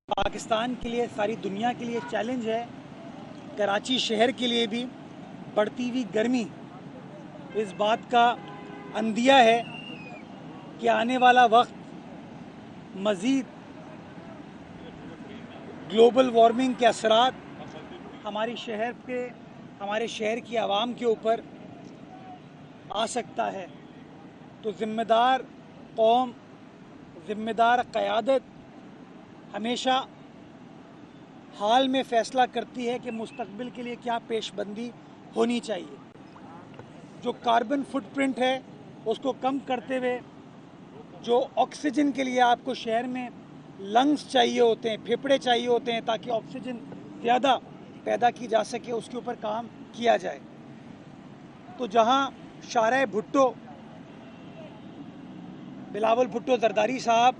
पाकिस्तान के लिए, सारी दुनिया के लिए चैलेंज है। कराची शहर के लिए भी बढ़ती हुई गर्मी इस बात का अंदिया है कि आने वाला वक्त मज़ीद ग्लोबल वार्मिंग के असरात हमारे शहर की आवाम के ऊपर आ सकता है। तो ज़िम्मेदार कौम, ज़िम्मेदार क़यादत हमेशा हाल में फ़ैसला करती है कि मुस्तक़बिल के लिए क्या पेशबंदी होनी चाहिए। जो कार्बन फुटप्रिंट है उसको कम करते हुए, जो ऑक्सीजन के लिए आपको शहर में लंग्स चाहिए होते हैं, फेफड़े चाहिए होते हैं ताकि ऑक्सीजन ज़्यादा पैदा की जा सके, उसके ऊपर काम किया जाए। तो जहां शारे भुट्टो, बिलावल भुट्टो जरदारी साहब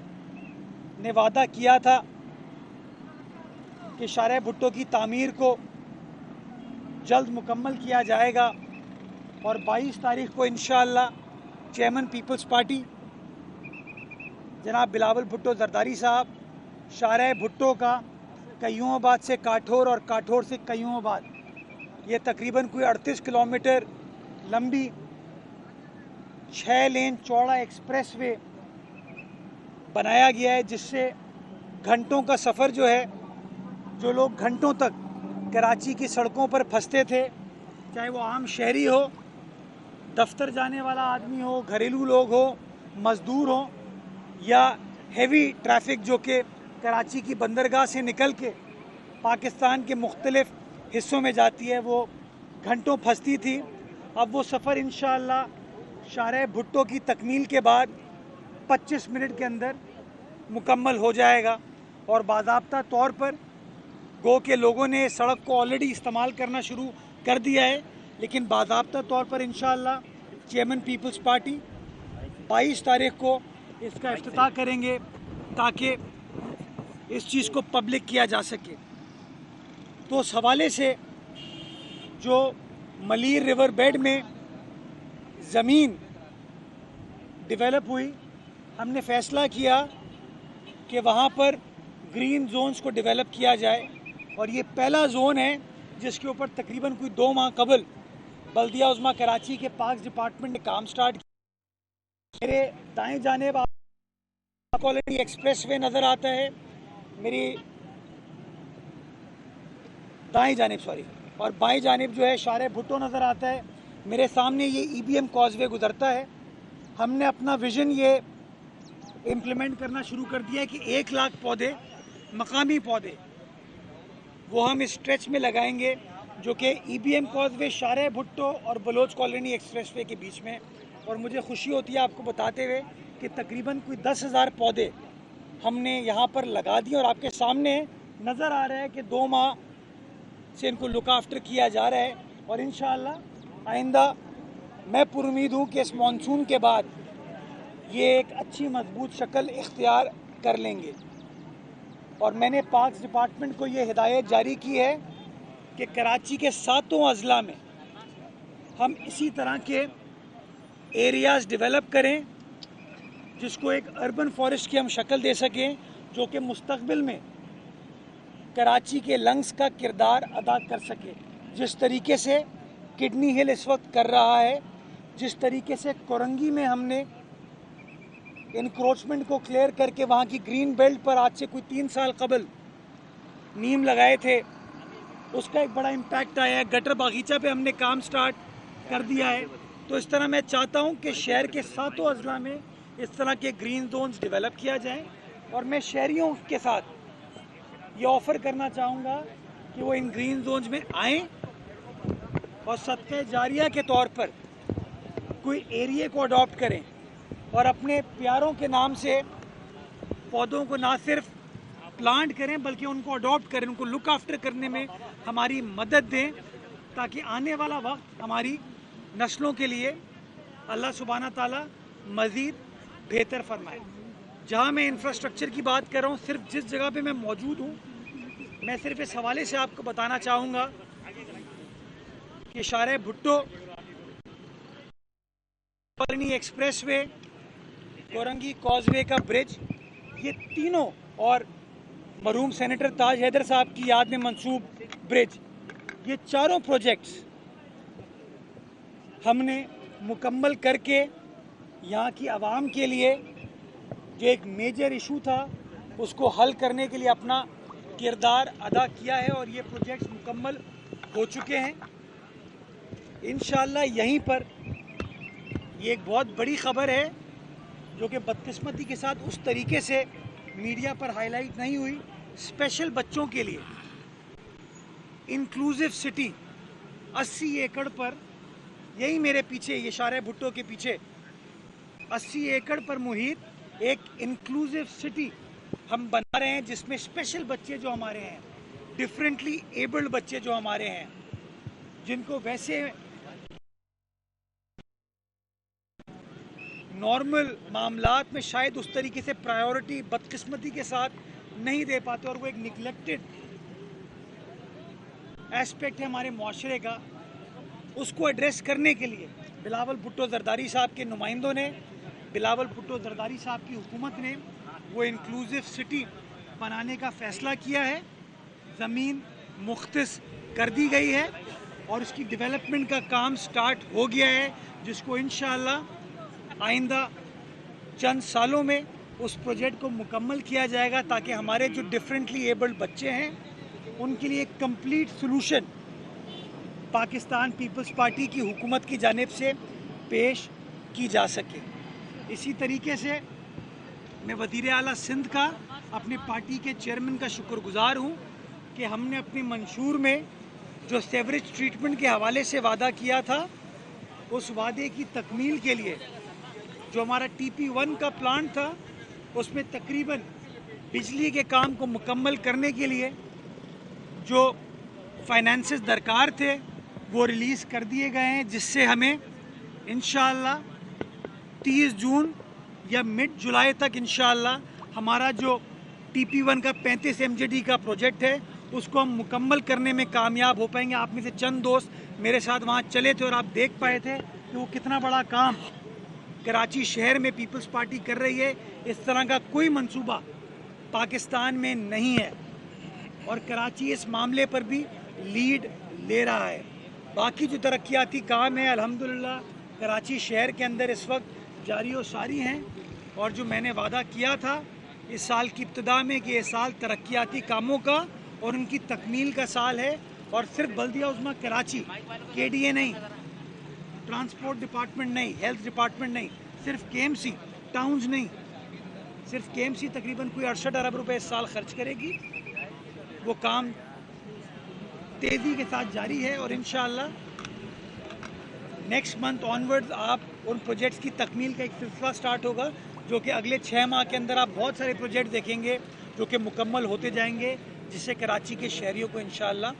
ने वादा किया था कि शारे भुट्टो की तामीर को जल्द मुकम्मल किया जाएगा और 22 तारीख को इंशाअल्लाह चेयरमैन पीपल्स पार्टी जनाब बिलावल भुट्टो जरदारी साहब शारे भुट्टो का कयूमाबाद से काठौर और काठौर से कयूमाबाद, ये तकरीबन कोई 38 किलोमीटर लंबी 6 लेन चौड़ा एक्सप्रेसवे बनाया गया है, जिससे घंटों का सफ़र जो है, जो लोग घंटों तक कराची की सड़कों पर फंसते थे, चाहे वो आम शहरी हो, दफ्तर जाने वाला आदमी हो, घरेलू लोग हो, मज़दूर हो, या हेवी ट्रैफिक जो कि कराची की बंदरगाह से निकल के पाकिस्तान के मुख्तलिफ हिस्सों में जाती है, वो घंटों फंसती थी। अब वो सफ़र इंशाअल्लाह शारे भुट्टो की तकमील के बाद 25 मिनट के अंदर मुकम्मल हो जाएगा और बाज़ाब्ता तौर पर गो के लोगों ने सड़क को ऑलरेडी इस्तेमाल करना शुरू कर दिया है, लेकिन बाज़ाब्ता तौर पर इंशाअल्लाह चेयरमैन पीपल्स पार्टी 22 तारीख को इसका इफ्तिताह करेंगे ताकि इस चीज़ को पब्लिक किया जा सके। तो उस हवाले से जो मलीर रिवर बेड में ज़मीन डेवलप हुई, हमने फ़ैसला किया कि वहाँ पर ग्रीन जोन्स को डेवलप किया जाए और ये पहला जोन है जिसके ऊपर तकरीबन कोई 2 माह कबल बल्दिया उज़्मा कराची के पार्क्स डिपार्टमेंट ने काम स्टार्ट किया। मेरे दाएं जानेब कॉलोनी एक्सप्रेस वे नज़र आता है, मेरी दाएं जानिब और बाएं जानिब जो है शारे भुट्टो नज़र आता है। मेरे सामने ये EBM कॉजवे गुजरता है। हमने अपना विज़न ये इम्प्लीमेंट करना शुरू कर दिया है कि 1 लाख पौधे, मकामी पौधे, वो हम इस स्ट्रेच में लगाएंगे जो कि EBM कॉजवे, शारे भुट्टो और बलोच कॉलोनी एक्सप्रेसवे के बीच में। और मुझे खुशी होती है आपको बताते हुए कि तकरीबन कोई 10,000 पौधे हमने यहाँ पर लगा दिए और आपके सामने नज़र आ रहा है कि 2 माह से इनको लुक आफ्टर किया जा रहा है। और इंशाअल्लाह आइंदा मैं पुरुमीद हूँ कि इस मानसून के बाद ये एक अच्छी मजबूत शक्ल इख्तियार कर लेंगे। और मैंने पार्क्स डिपार्टमेंट को ये हिदायत जारी की है कि कराची के 7 अजला में हम इसी तरह के एरियाज़ डेवलप करें जिसको एक अर्बन फॉरेस्ट की हम शक्ल दे सकें, जो कि मुस्तकबिल में कराची के लंग्स का किरदार अदा कर सके। जिस तरीके से किडनी हिल इस वक्त कर रहा है, जिस तरीके से कोरंगी में हमने इंक्रोचमेंट को क्लियर करके वहाँ की ग्रीन बेल्ट पर आज से कोई 3 साल कबल नीम लगाए थे, उसका एक बड़ा इम्पैक्ट आया है। गटर बागीचा पे हमने काम स्टार्ट कर दिया है। तो इस तरह मैं चाहता हूँ कि शहर के 7 अजला में इस तरह के ग्रीन जोन्स डेवलप किया जाए और मैं शहरियों के साथ ये ऑफ़र करना चाहूँगा कि वो इन ग्रीन जोन्स में आएँ और सदक़े जारिया के तौर पर कोई एरिया को अडॉप्ट करें और अपने प्यारों के नाम से पौधों को ना सिर्फ प्लांट करें बल्कि उनको अडॉप्ट करें, उनको लुक आफ्टर करने में हमारी मदद दें, ताकि आने वाला वक्त हमारी नस्लों के लिए अल्लाह सुब्हाना ताला मज़ीद बेहतर फरमाए। जहाँ मैं इंफ्रास्ट्रक्चर की बात कर रहा हूँ, सिर्फ जिस जगह पे मैं मौजूद हूँ, मैं सिर्फ इस हवाले से आपको बताना चाहूँगा कि शारे Bhutto colony expressway, Korangi causeway का ब्रिज, ये तीनों और मरहूम सेनेटर ताज हैदर साहब की याद में मंसूब ब्रिज, ये चारों प्रोजेक्ट्स हमने मुकम्मल करके यहाँ की आवाम के लिए जो एक मेजर इशू था उसको हल करने के लिए अपना किरदार अदा किया है और ये प्रोजेक्ट्स मुकम्मल हो चुके हैं। इंशाअल्लाह यहीं पर ये एक बहुत बड़ी ख़बर है जो कि बदकिस्मती के साथ उस तरीके से मीडिया पर हाईलाइट नहीं हुई। स्पेशल बच्चों के लिए इंक्लूसिव सिटी 80 एकड़ पर, यही मेरे पीछे ये शारे भुट्टो के पीछे 80 एकड़ पर मुहित एक इंक्लूसिव सिटी हम बना रहे हैं जिसमें स्पेशल बच्चे जो हमारे हैं, डिफरेंटली एबल्ड बच्चे जो हमारे हैं, जिनको वैसे नॉर्मल मामलात में शायद उस तरीके से प्रायोरिटी बदकिस्मती के साथ नहीं दे पाते और वो एक निगलेक्टेड एस्पेक्ट है हमारे मुआशरे का, उसको एड्रेस करने के लिए बिलावल भुट्टो जरदारी साहब के नुमाइंदों ने, बिलावल भुट्टो जरदारी साहब की हुकूमत ने वो इंक्लूसिव सिटी बनाने का फ़ैसला किया है। ज़मीन मुख्तस कर दी गई है और इसकी डेवलपमेंट का काम स्टार्ट हो गया है, जिसको इंशाअल्लाह आइंदा चंद सालों में उस प्रोजेक्ट को मुकम्मल किया जाएगा ताकि हमारे जो डिफरेंटली एबल्ड बच्चे हैं उनके लिए एक कंप्लीट सलूशन पाकिस्तान पीपल्स पार्टी की हुकूमत की जानिब से पेश की जा सके। इसी तरीके से मैं वज़ीर आला सिंध का, अपने पार्टी के चेयरमैन का शुक्रगुज़ार हूँ कि हमने अपने मंशूर में जो सेवरेज ट्रीटमेंट के हवाले से वादा किया था उस वादे की तकमील के लिए जो हमारा TP1 का प्लांट था उसमें तकरीबन बिजली के काम को मुकम्मल करने के लिए जो फाइनेंसेस दरकार थे वो रिलीज़ कर दिए गए हैं, जिससे हमें इंशाअल्लाह 30 जून या मिड जुलाई तक इंशाअल्लाह हमारा जो TP1 का 35 MJD का प्रोजेक्ट है उसको हम मुकम्मल करने में कामयाब हो पाएंगे। आप में से चंद दोस्त मेरे साथ वहाँ चले थे और आप देख पाए थे कि वो कितना बड़ा काम कराची शहर में पीपल्स पार्टी कर रही है। इस तरह का कोई मंसूबा पाकिस्तान में नहीं है और कराची इस मामले पर भी लीड ले रहा है। बाकी जो तरक्याती काम है अल्हम्दुलिल्लाह कराची शहर के अंदर इस वक्त जारी व सारी हैं और जो मैंने वादा किया था इस साल की इब्तिदा में कि ये साल तरक्याती कामों का और उनकी तकमील का साल है और सिर्फ बल्दिया उज़्मा कराची KDA नहीं, ट्रांसपोर्ट डिपार्टमेंट नहीं, हेल्थ डिपार्टमेंट नहीं, सिर्फ KMC टाउन्स नहीं, सिर्फ KMC तकरीबन कोई 68 अरब रुपए इस साल खर्च करेगी। वो काम तेज़ी के साथ जारी है और इंशाअल्लाह नेक्स्ट मंथ ऑनवर्ड्स आप उन प्रोजेक्ट्स की तकमील का एक सिलसिला स्टार्ट होगा जो कि अगले 6 माह के अंदर आप बहुत सारे प्रोजेक्ट देखेंगे जो कि मुकम्मल होते जाएंगे, जिससे कराची के शहरियों को इंशाअल्लाह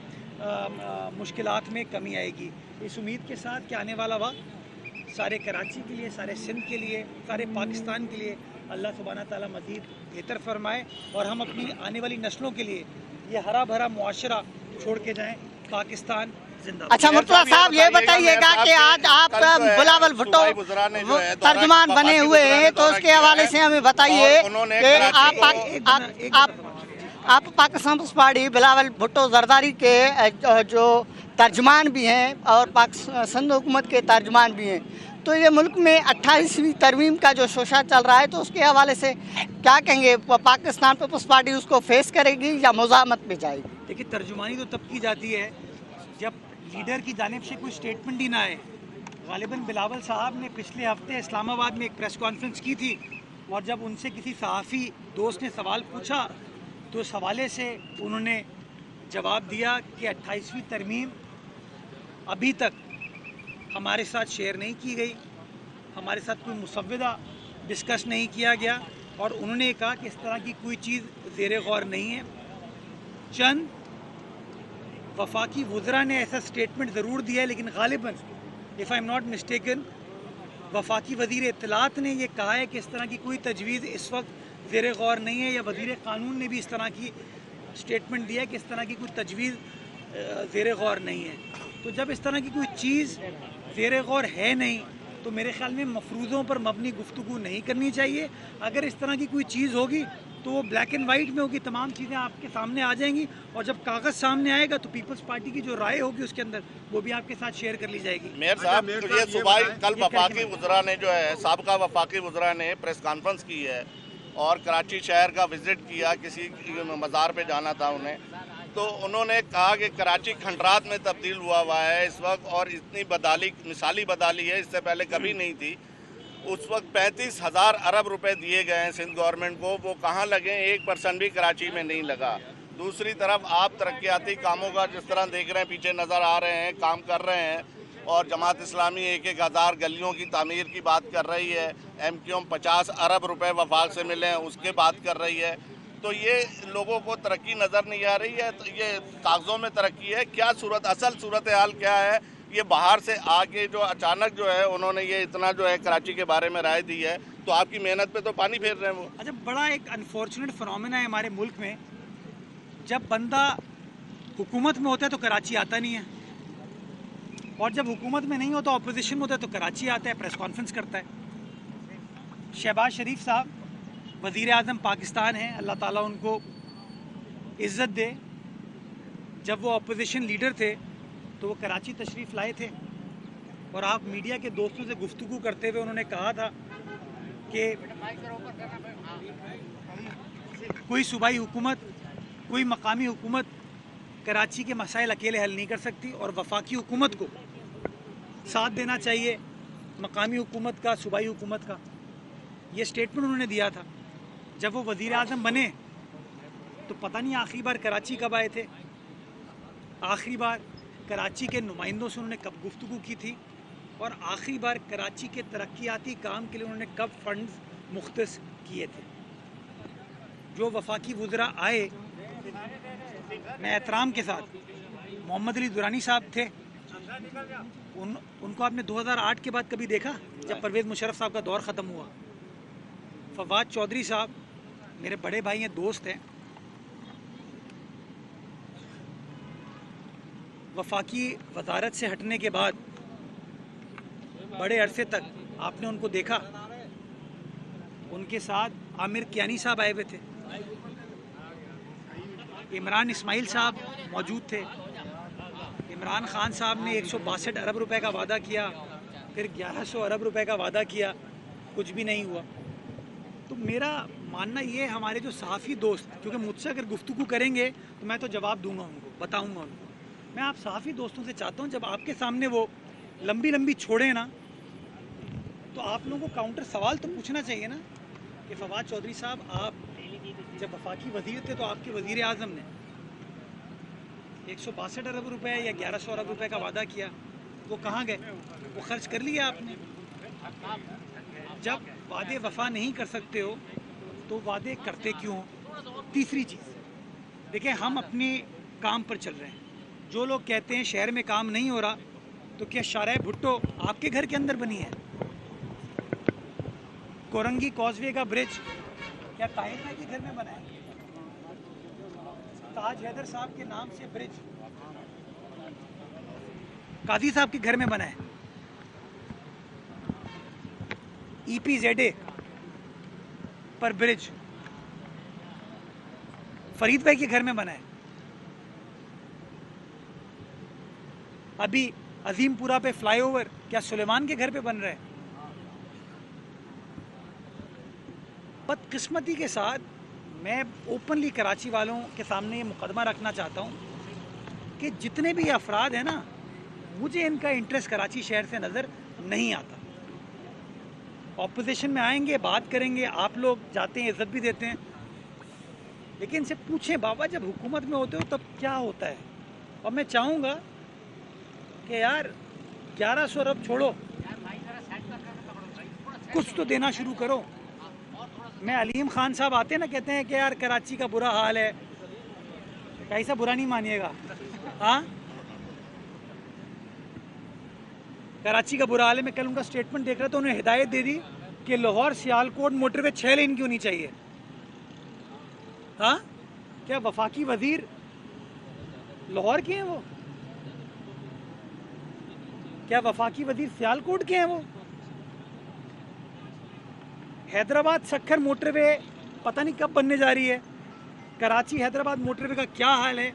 मुश्किलात में कमी आएगी। इस उम्मीद के साथ कि आने वाला वक्त सारे कराची के लिए, सारे सिंध के लिए, सारे पाकिस्तान के लिए अल्लाह सुब्हाना ताला मज़ीद बेहतर फरमाए और हम अपनी आने वाली नस्लों के लिए ये हरा भरा मुआशरा छोड़ के जाएँ। पाकिस्तान जिंदाबाद। अच्छा मुर्तज़ा साहब ये बताइएगा कि आज आप बिलावल भुट्टो तर्जुमान बने हुए हैं तो उसके हवाले से हमें बताइए कि आप पाकिस्तान पीपल्स पार्टी बिलावल भुट्टो जरदारी के जो तर्जुमान भी हैं और पाकिस्तान हुकूमत के तर्जुमान भी हैं, तो ये मुल्क में 28वीं तरमीम का जो शोशा चल रहा है तो उसके हवाले से क्या कहेंगे? पाकिस्तान पीपल्स पार्टी उसको फेस करेगी या मुज़ाहमत में जाएगी? देखिए, तर्जुमानी तो तब की जाती है जब लीडर की जानिब से कोई स्टेटमेंट ही ना आए। गालिबन बिलावल साहब ने पिछले हफ्ते इस्लामाबाद में एक प्रेस कॉन्फ्रेंस की थी और जब उनसे किसी सहाफ़ी दोस्त ने सवाल पूछा तो इस हवाले से उन्होंने जवाब दिया कि 28वीं तरमीम अभी तक हमारे साथ शेयर नहीं की गई, हमारे साथ कोई मुसव्वदा डिस्कस नहीं किया गया और उन्होंने कहा कि इस तरह की कोई चीज़ ज़ेरे गौर नहीं है। चंद वफाकी वज़रा ने ऐसा स्टेटमेंट ज़रूर दिया है, लेकिन गालिबन if I am not mistaken वफाकी वज़ीर इत्तलात ने यह कहा है कि इस तरह की कोई तजवीज़ इस वक्त ज़ेरे गौर नहीं है, या वज़ीर क़ानून ने भी इस तरह की स्टेटमेंट दिया है कि इस तरह की कोई तजवीज़ ज़ेरे गौर नहीं है। तो जब इस तरह की कोई चीज़ ज़ेरे गौर है नहीं तो मेरे ख़्याल में मफरूज़ों पर मबनी गुफ्तगू नहीं करनी चाहिए। अगर इस तरह की कोई चीज़ होगी तो वो ब्लैक एंड वाइट में होगी, तमाम चीज़ें आपके सामने आ जाएंगी, और जब कागज़ सामने आएगा तो पीपल्स पार्टी की जो राय होगी उसके अंदर वो भी आपके साथ शेयर कर ली जाएगी। मेयर साहब, तो ये सुबह कल वफाकी वज़रा ने जो है, साबका वफाकी वज़रा ने प्रेस कॉन्फ्रेंस की है और कराची शहर का विजिट किया, किसी मज़ार पे जाना था उन्हें, तो उन्होंने कहा कि कराची खंडरात में तब्दील हुआ है इस वक्त, और इतनी बदहाली, मिसाली बदहाली है, इससे पहले कभी नहीं थी। उस वक्त 35,000 अरब रुपए दिए गए हैं सिंध गवर्नमेंट को, वो कहाँ लगे, 1% भी कराची में नहीं लगा। दूसरी तरफ आप तरक्याती कामों का जिस तरह देख रहे हैं, पीछे नज़र आ रहे हैं, काम कर रहे हैं, और जमात इस्लामी 1,000 गलियों की तामीर की बात कर रही है, MQM 50 अरब रुपए वफाक से मिले हैं उसके बात कर रही है। तो ये लोगों को तरक्की नज़र नहीं आ रही है, तो ये कागज़ों में तरक्की है क्या? असल सूरत हाल क्या है? ये बाहर से आके जो अचानक जो है उन्होंने ये इतना जो है कराची के बारे में राय दी है, तो आपकी मेहनत पे तो पानी फेर रहे हैं वो। अच्छा, बड़ा एक अनफॉर्चुनेट फिनोमेना है हमारे मुल्क में, जब बंदा हुकूमत में होता है तो कराची आता नहीं है, और जब हुकूमत में नहीं होता, अपोजिशन में होता है, तो कराची आता है, प्रेस कॉन्फ्रेंस करता है। शहबाज शरीफ साहब वज़ीर आज़म पाकिस्तान हैं, अल्लाह ताला उनको इज़्ज़त दे। जब वो अपोजिशन लीडर थे तो वो कराची तशरीफ़ लाए थे, और आप मीडिया के दोस्तों से गुफ्तगू करते हुए उन्होंने कहा था कि कोई सूबाई हुकूमत, कोई मकामी हुकूमत कराची के मसाइल अकेले हल नहीं कर सकती, और वफाकी हुकूमत को साथ देना चाहिए मकामी हुकूमत का, सूबाई हुकूमत का। ये स्टेटमेंट उन्होंने दिया था। जब वो वज़ीर आज़म बने तो पता नहीं आखिरी बार कराची कब आए थे, आखिरी बार कराची के नुमाइंदों से उन्होंने कब गुफ्तगू की थी, और आखिरी बार कराची के तरक्याती काम के लिए उन्होंने कब फंड्स मुख्तस किए थे। जो वफाकी वज़रा आए, मैं एहतराम के साथ, मोहम्मद अली दुरानी साहब थे, उनको आपने 2008 के बाद कभी देखा, जब परवेज़ मुशर्रफ साहब का दौर ख़त्म हुआ? फवाद चौधरी साहब मेरे बड़े भाई हैं, दोस्त हैं, वफाकी वजारत से हटने के बाद बड़े अरसे तक आपने उनको देखा। उनके साथ आमिर कियानी साहब आए हुए थे, इमरान इस्माइल साहब मौजूद थे। इमरान खान साहब ने 162 अरब रुपए का वादा किया, फिर 1100 अरब रुपए का वादा किया, कुछ भी नहीं हुआ। तो मेरा मानना ये, हमारे जो सहाफ़ी दोस्त, क्योंकि मुझसे अगर गुफ्तगू करेंगे तो मैं तो जवाब दूंगा उनको, बताऊंगा उनको। मैं आप सहाफ़ी दोस्तों से चाहता हूँ, जब आपके सामने वो लंबी लंबी छोड़े ना, तो आप लोगों को काउंटर सवाल तो पूछना चाहिए ना कि फवाद चौधरी साहब, आप जब वफाकी वज़ीर थे तो आपके वज़ीर आज़म ने 162 अरब रुपए या 1100 अरब रुपए का वादा किया, वो कहाँ गए? वो खर्च कर लिया आपने। जब वादे वफा नहीं कर सकते हो तो वादे करते क्यों? तीसरी चीज़ देखिए, हम अपने काम पर चल रहे हैं। जो लोग कहते हैं शहर में काम नहीं हो रहा, तो क्या शाहराह भुट्टो आपके घर के अंदर बनी है? कोरंगी कॉजवे का ब्रिज क्या ताहिर भाई के घर में बना है? ताज हैदर साहब के नाम से ब्रिज काजी साहब के घर में बना है। EPZA पर ब्रिज फरीद भाई के घर में बना है। अभी अजीमपुरा पे फ्लाईओवर क्या सुलेमान के घर पे बन रहा है? बदकिस्मती के साथ मैं ओपनली कराची वालों के सामने ये मुकदमा रखना चाहता हूँ कि जितने भी अफराद हैं ना, मुझे इनका इंटरेस्ट कराची शहर से नज़र नहीं आता। ऑपोजिशन में आएंगे, बात करेंगे, आप लोग जाते हैं, इज़्ज़त भी देते हैं, लेकिन इनसे पूछें बाबा, जब हुकूमत में होते हो तब क्या होता है? और मैं चाहूँगा कि यार 1100 अरब छोड़ो, कुछ तो देना शुरू करो। मैं अलीम खान साहब आते ना, कहते हैं कि यार कराची का बुरा हाल है, कैसा बुरा नहीं मानिएगा, हाँ कराची का बुरा हाल है। मैं कल उनका स्टेटमेंट देख रहा था, उन्होंने हिदायत दे दी कि लाहौर सियालकोट मोटरवे 6 लेन क्यों नहीं चाहिए। हाँ, क्या वफाकी वजीर लाहौर के हैं वो? क्या वफाकी वजीर सियालकोट के हैं वो? हैदराबाद सक्खर मोटरवे पता नहीं कब बनने जा रही है। कराची हैदराबाद मोटरवे का क्या हाल है।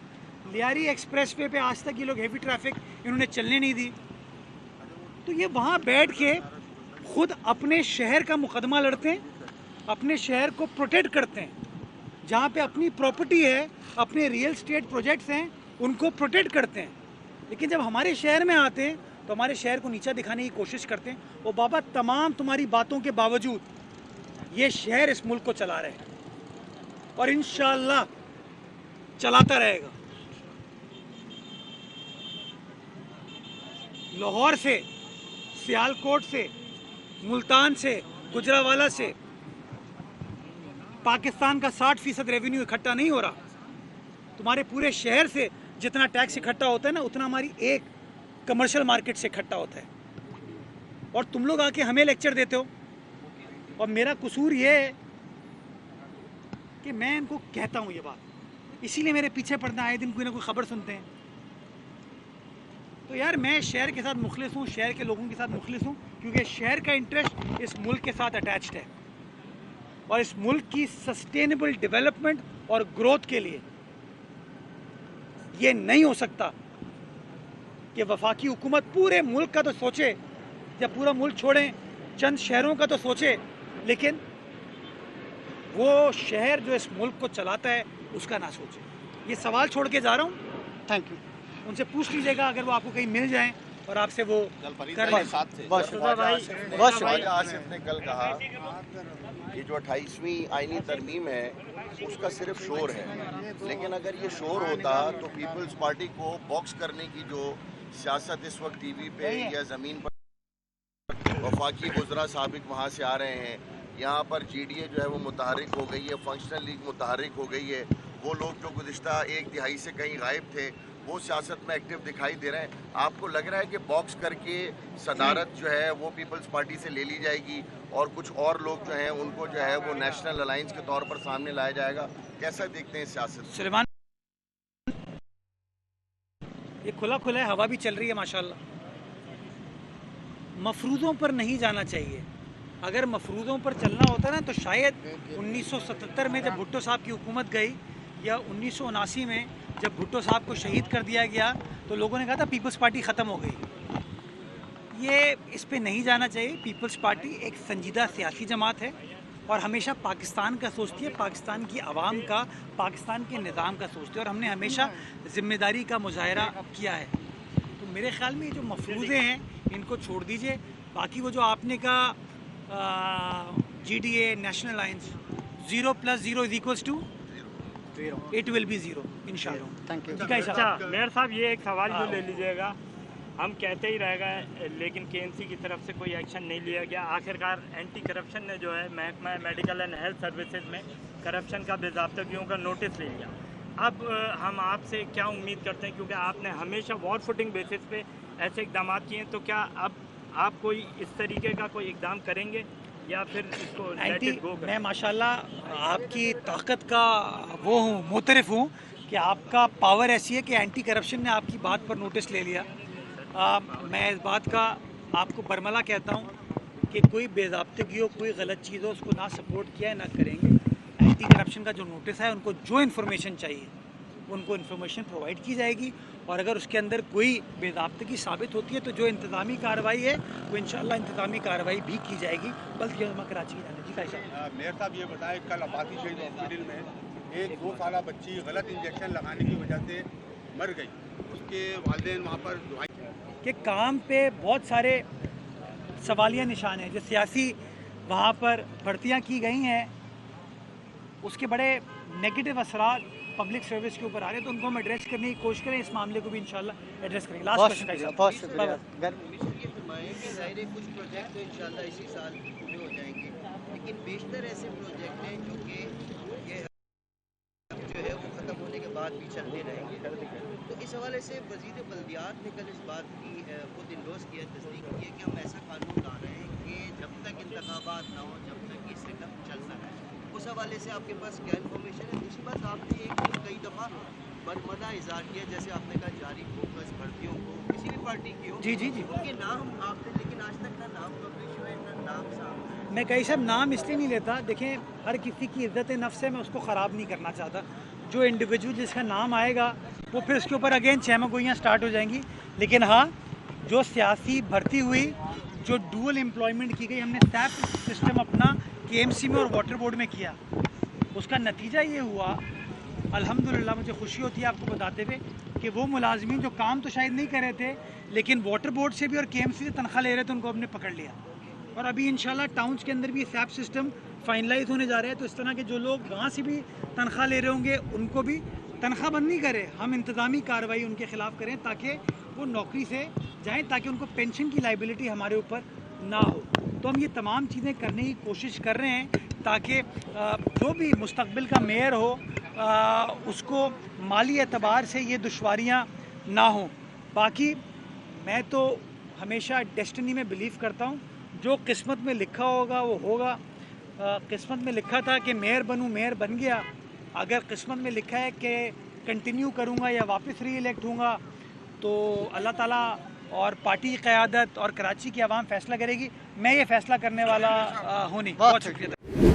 लियारी एक्सप्रेसवे पे आज तक ये लोग हेवी ट्रैफिक इन्होंने चलने नहीं दी। तो ये वहाँ बैठ के खुद अपने शहर का मुकदमा लड़ते हैं, अपने शहर को प्रोटेक्ट करते हैं। जहाँ पे अपनी प्रॉपर्टी है, अपने रियल स्टेट प्रोजेक्ट्स हैं, उनको प्रोटेक्ट करते हैं। लेकिन जब हमारे शहर में आते हैं तो हमारे शहर को नीचा दिखाने की कोशिश करते हैं। वो बाबा, तमाम तुम्हारी बातों के बावजूद ये शहर इस मुल्क को चला रहे हैं और इंशाअल्लाह चलाता रहेगा। लाहौर से, सियालकोट से, मुल्तान से, गुजरावाला से पाकिस्तान का 60% रेवेन्यू इकट्ठा नहीं हो रहा। तुम्हारे पूरे शहर से जितना टैक्स इकट्ठा होता है ना, उतना हमारी एक कमर्शियल मार्केट से इकट्ठा होता है। और तुम लोग आके हमें लेक्चर देते हो। और मेरा कसूर ये है कि मैं इनको कहता हूँ ये बात, इसीलिए मेरे पीछे पड़ना, आए दिन कोई ना कोई खबर सुनते हैं। तो यार, मैं शहर के साथ मुखलिस हूँ, शहर के लोगों के साथ मुखलिस हूँ, क्योंकि शहर का इंटरेस्ट इस मुल्क के साथ अटैच्ड है। और इस मुल्क की सस्टेनेबल डेवलपमेंट और ग्रोथ के लिए ये नहीं हो सकता कि वफाकी हुकूमत पूरे मुल्क का तो सोचे, या पूरा मुल्क छोड़ें, चंद शहरों का तो सोचे, लेकिन वो शहर जो इस मुल्क को चलाता है उसका ना सोचे। ये सवाल छोड़ के जा रहा हूँ। Thank you. उनसे पूछ लीजिएगा अगर वो आपको कहीं मिल जाएं और आपसे वो कर लें। आसिफ ने कल कहा कि जो 28वीं आईनी तरमीम है उसका सिर्फ शोर है, लेकिन अगर ये शोर होता तो पीपल्स पार्टी को बॉक्स करने की जो सियासत इस वक्त टीवी पे या ज़मीन पर वफाकी वज़रा साबिक वहाँ से आ रहे हैं, यहाँ पर GDA जो है वो मुतहर्रिक हो गई है, फंक्शनल लीग मुतहर्रिक हो गई है। वो लोग जो गुज़िश्ता एक दिहाई से कहीं गायब थे वो सियासत में एक्टिव दिखाई दे रहे हैं। आपको लग रहा है कि बॉक्स करके सदारत जो है वो पीपल्स पार्टी से ले ली जाएगी और कुछ और लोग जो हैं उनको जो है वो नेशनल अलायंस के तौर पर सामने लाया जाएगा? कैसा देखते हैं सियासत? सुलेमान, ये खुला खुला है, हवा भी चल रही है माशाल्लाह। मफरूज़ों पर नहीं जाना चाहिए। अगर मफरूज़ों पर चलना होता ना तो शायद 1977 में जब भुट्टो साहब की हुकूमत गई, या 1979 में जब भुट्टो साहब को शहीद कर दिया गया, तो लोगों ने कहा था पीपल्स पार्टी ख़त्म हो गई। ये इस पे नहीं जाना चाहिए। पीपल्स पार्टी एक संजीदा सियासी जमात है और हमेशा पाकिस्तान का सोचती है, पाकिस्तान की आवाम का, पाकिस्तान के निज़ाम का सोचती है, और हमने हमेशा ज़िम्मेदारी का मुजाहरा किया है। तो मेरे ख़्याल में ये जो मफरूज़े हैं इनको छोड़ दीजिए। बाकी वो जो आपने कहा GDA, national alliance, 0 + 0 = 0, it will be 0 इंशाल्लाह। Thank you. अच्छा मेयर साहब, ये एक सवाल जो ले लीजिएगा, हम कहते ही रह गए लेकिन KNC की तरफ से कोई एक्शन नहीं लिया गया। आखिरकार एंटी करप्शन ने जो है महकमा मेडिकल एंड हेल्थ सर्विसेज में करप्शन का बेज़ाब्तगियों का नोटिस ले लिया। अब हम आपसे क्या उम्मीद करते हैं, क्योंकि आपने हमेशा वॉर फुटिंग बेसिस पे ऐसे इकदाम किए हैं, तो क्या अब आप कोई इस तरीके का कोई इकदाम करेंगे या फिर इसको let it go? मैं माशाल्लाह आपकी ताकत का वो हूँ, मोतरफ़ हूँ कि आपका पावर ऐसी है कि एंटी करप्शन ने आपकी बात पर नोटिस ले लिया। मैं इस बात का आपको बरमला कहता हूँ कि कोई बेज़ाब्तगी हो, कोई गलत चीज़ हो, उसको ना सपोर्ट किया है ना करेंगे। एंटी करप्शन का जो नोटिस है, उनको जो इन्फॉर्मेशन चाहिए उनको इन्फॉर्मेशन प्रोवाइड की जाएगी, और अगर उसके अंदर कोई बेज़ाब्तगी साबित होती है तो जो इंतज़ामी कार्रवाई है वो इंशाअल्लाह इंतज़ामी कार्रवाई भी की जाएगी। बल्कि हम कराची की जाने। जी भाई मेयर साहब, ये बताएं, कल आबादी शहीद हॉस्पिटल में एक 2 साला बच्ची गलत इंजेक्शन लगाने की वजह से मर गई, उसके वालिदैन वहाँ पर दुआएं कि काम पे बहुत सारे सवालिया निशान हैं। जो सियासी वहाँ पर भर्तियाँ की गई हैं उसके बड़े नेगेटिव असरात पब्लिक सर्विस के ऊपर आ रहे हैं, तो उनको हम एड्रेस करने की कोशिश करें। इस मामले को भी इंशाल्लाह एड्रेस करेंगे। लास्ट क्वेश्चन बहुत शुक्रिया। कुछ प्रोजेक्ट तो इंशाल्लाह इसी साल पूरे हो जाएंगे, लेकिन बेशतर ऐसे प्रोजेक्ट हैं जो कि ये जो है वो ख़त्म होने के बाद भी चलते रहेंगे। तो इस हवाले से वज़ीर बल्दियात ने कल इस बात की खुद इंडोर्स किया, तस्दीक की है कि हम ऐसा कानून ला रहे हैं कि जब तक इंतखाबात ना हो, जब तक ये सेटअप चल सके। उस हवाले से आपके पास क्या इन्फॉर्मेशन है? दूसरी बात, आपने एक कई दफ़ा बरमदा इज़हार किया, जैसे आपने कहा जारी फोकस भर्तियों को किसी भी पार्टी की हो, जी जी जी उनके नाम आपने, लेकिन आज तक ना नाम पब्लिश हुए, ना मैं कई साहब नाम इसलिए नहीं लेता, देखें हर किसी की इज्जत नफ्स है, मैं उसको ख़राब नहीं करना चाहता। जो इंडिविजुअल जिसका नाम आएगा वो फिर उसके ऊपर अगेन चहमगोइयाँ स्टार्ट हो जाएंगी। लेकिन हाँ, जो सियासी भर्ती हुई, जो डुअल एम्प्लॉयमेंट की गई, हमने सैप सिस्टम अपना KMC में और वाटर बोर्ड में किया, उसका नतीजा ये हुआ अल्हम्दुलिल्लाह, मुझे खुशी होती है आपको बताते हुए कि वो मुलाजमीन जो काम तो शायद नहीं कर रहे थे लेकिन वाटर बोर्ड से भी और KMC से तनख्वाह ले रहे थे, उनको हमने पकड़ लिया। और अभी इंशाल्लाह टाउन्स के अंदर भी सैप सिस्टम फाइनलाइज होने जा रहे हैं, तो इस तरह के जो लोग वहाँ से भी तनख्वाह ले रहे होंगे उनको भी तनख्वाह बंद नहीं करें, हम इंतज़ामी कार्रवाई उनके ख़िलाफ़ करें ताकि वो नौकरी से जाएँ, ताकि उनको पेंशन की लाइबिलिटी हमारे ऊपर ना हो। तो हम ये तमाम चीज़ें करने की कोशिश कर रहे हैं ताकि जो भी मुस्तकबिल का मेयर हो उसको माली एतबार से ये दुश्वारियाँ ना हो। बाकी मैं तो हमेशा डेस्टिनी में बिलीव करता हूँ, जो किस्मत में लिखा होगा वो होगा। किस्मत में लिखा था कि मेयर बनूँ, मेयर बन गया। अगर किस्मत में लिखा है कि कंटिन्यू करूँगा या वापस री इलेक्ट होऊंगा तो अल्लाह ताला और पार्टी की क़यादत और कराची की आवाम फ़ैसला करेगी। मैं ये फ़ैसला करने वाला हूँ नहीं। बहुत शुक्रिया।